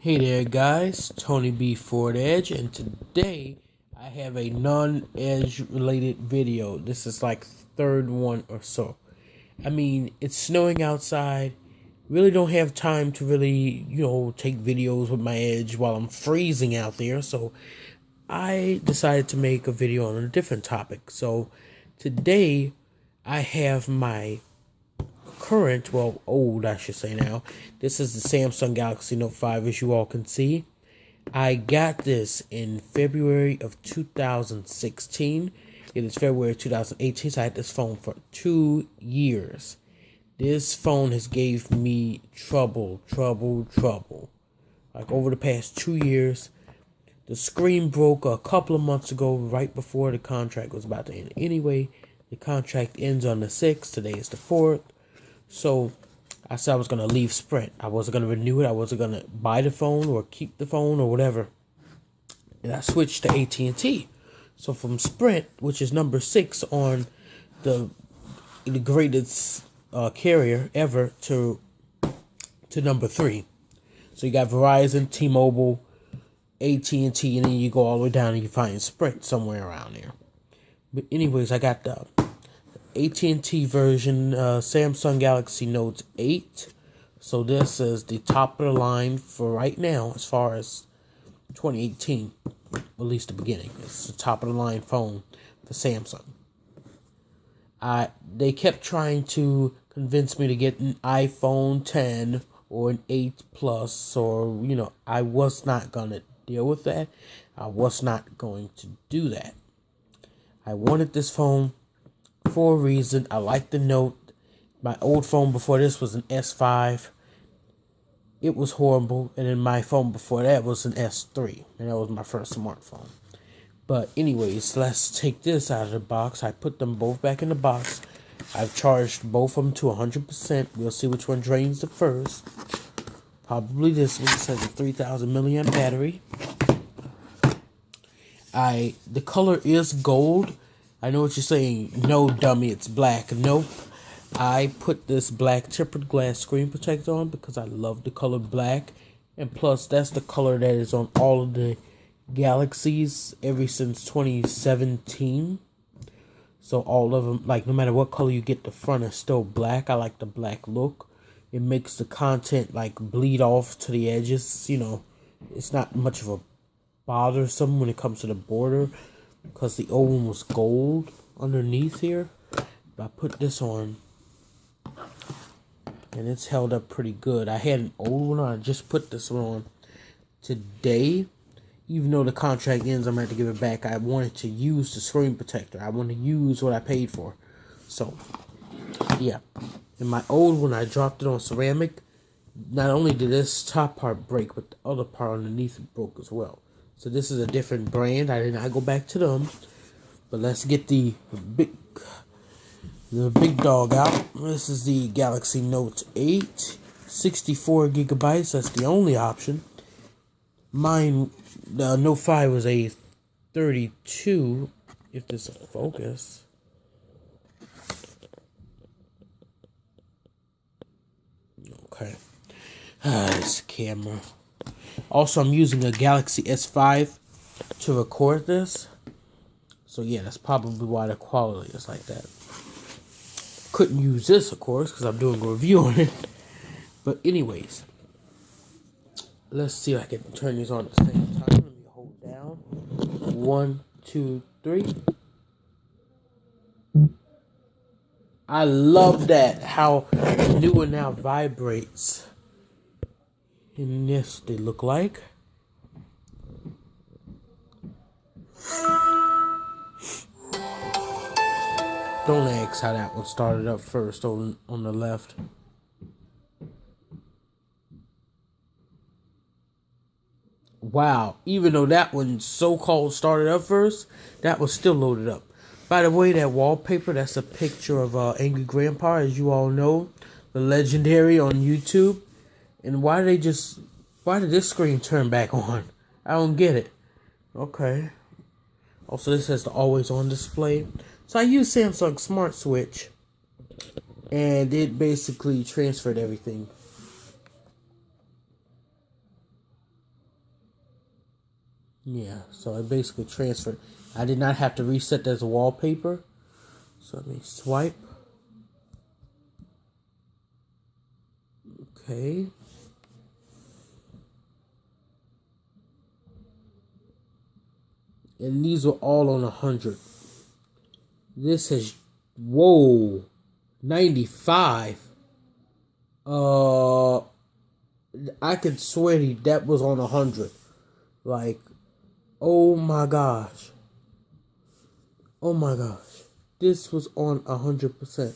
Hey there guys, Tony B Ford Edge, and today I have a non-edge related video. This is like third one or so. I mean, it's snowing outside. Really don't have time to really, take videos with my edge while I'm freezing out there. So I decided to make a video on a different topic. So today I have my current, well, old, I should say now. This is the Samsung Galaxy Note 5, as you all can see. I got this in February of 2016. It is February 2018, so I had this phone for 2 years. This phone has gave me trouble. Like over the past 2 years. The screen broke a couple of months ago, right before the contract was about to end. Anyway, the contract ends on the 6th. Today is the 4th. So I said I was going to leave Sprint. I wasn't going to renew it. I wasn't going to buy the phone or keep the phone or whatever. And I switched to AT&T. So from Sprint, which is number 6 on the greatest carrier ever, to number 3. So you got Verizon, T-Mobile, AT&T, and then you go all the way down and you find Sprint somewhere around there. But anyways, I got the AT&T version, Samsung Galaxy Note 8. So this is the top of the line for right now as far as 2018, at least the beginning. It's the top of the line phone for Samsung. They kept trying to convince me to get an iPhone 10 or an 8 Plus, or, I was not going to deal with that. I was not going to do that. I wanted this phone for a reason. I like the Note. My old phone before this was an S5. It was horrible. And then my phone before that was an S3. And that was my first smartphone. But anyways, let's take this out of the box. I put them both back in the box. I've charged both of them to 100%. We'll see which one drains the first. Probably this one. It says a 3,000 milliamp battery. The color is gold. I know what you're saying. No, dummy, it's black. Nope. I put this black tempered glass screen protector on because I love the color black. And plus, that's the color that is on all of the Galaxies ever since 2017. So all of them, like, no matter what color you get, the front is still black. I like the black look. It makes the content, like, bleed off to the edges. It's not much of a bothersome when it comes to the border, because the old one was gold underneath here. But I put this on, and it's held up pretty good. I had an old one on. I just put this one on today. Even though the contract ends, I'm going to have to give it back. I wanted to use the screen protector. I want to use what I paid for. So, yeah. In my old one, I dropped it on ceramic. Not only did this top part break, but the other part underneath it broke as well. So this is a different brand. I did not go back to them. But let's get the big dog out. This is the Galaxy Note 8. 64 gigabytes. That's the only option. Mine, the Note 5 was a 32. If this will focus. Okay. This camera. Also, I'm using a Galaxy S5 to record this. So, yeah, that's probably why the quality is like that. Couldn't use this, of course, because I'm doing a review on it. But, anyways. Let's see if I can turn these on at the same time. Let me hold down. 1, 2, 3. I love that. How the new one now vibrates. And this they look like. Don't ask how that one started up first on the left. Wow, even though that one so-called started up first, that was still loaded up. By the way, that wallpaper, that's a picture of Angry Grandpa, as you all know, the legendary on YouTube. And why did this screen turn back on? I don't get it. Okay. Also, this has the always on display. So I use Samsung Smart Switch, and it basically transferred everything. Yeah, so it basically transferred. I did not have to reset as a wallpaper. So let me swipe. Okay. And these were all on 100. This has, whoa, 95. I could swear that was on 100. Like, oh my gosh. Oh my gosh. This was on 100%.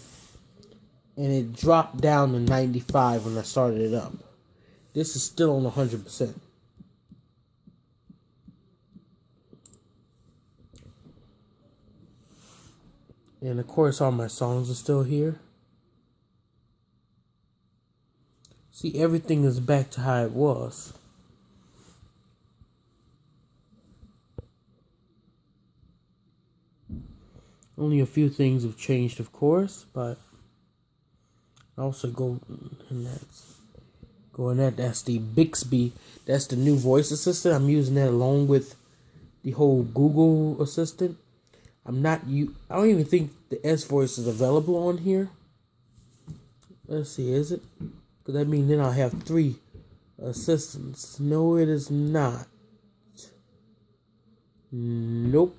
And it dropped down to 95 when I started it up. This is still on 100%. And of course, all my songs are still here. See, everything is back to how it was. Only a few things have changed, of course, but I also go in that's the Bixby. That's the new voice assistant. I'm using that along with the whole Google Assistant. I don't even think the S Voice is available on here. Let's see, is it? Because that means then I'll have 3 assistants. No, it is not. Nope.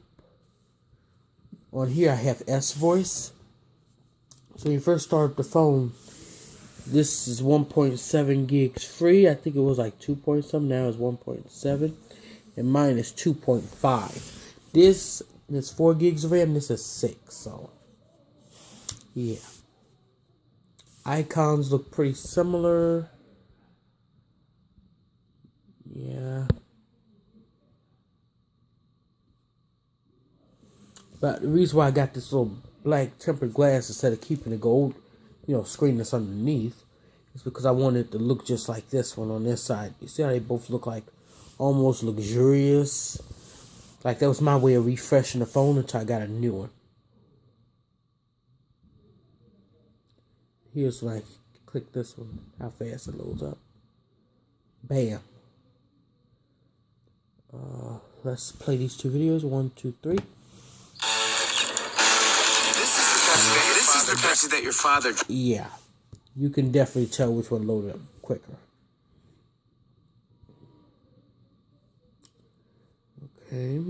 On here I have S Voice. So when you first start up the phone, this is 1.7 gigs free. I think it was like 2 point something. Now it's 1.7. And mine is 2.5. This is 4 gigs of RAM. This is 6. So, yeah. Icons look pretty similar. Yeah. But the reason why I got this little black tempered glass instead of keeping the gold, screen that's underneath, is because I wanted it to look just like this one on this side. You see how they both look like almost luxurious? Like that was my way of refreshing the phone until I got a new one. Here's when I click this one, how fast it loads up. Bam. Let's play these 2 videos. 1, 2, 3. This is the Pepsi that your father... Yeah. You can definitely tell which one loaded up quicker. Okay.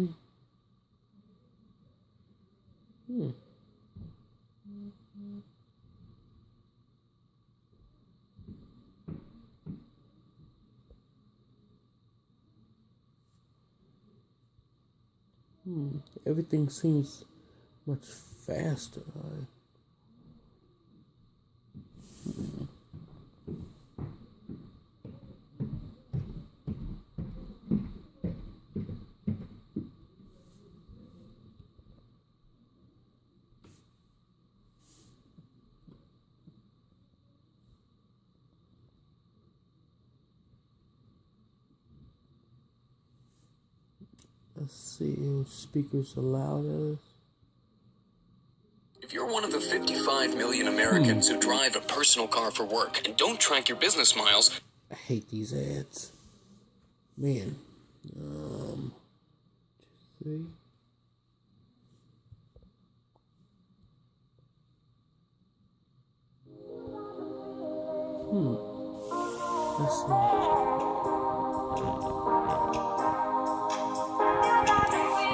Everything seems much faster. Let's see, speakers allowed us. If you're one of the 55 million Americans who drive a personal car for work and don't track your business miles... I hate these ads. Man. 3. Let's see.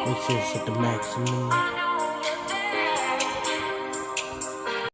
Make sure it's at the maximum.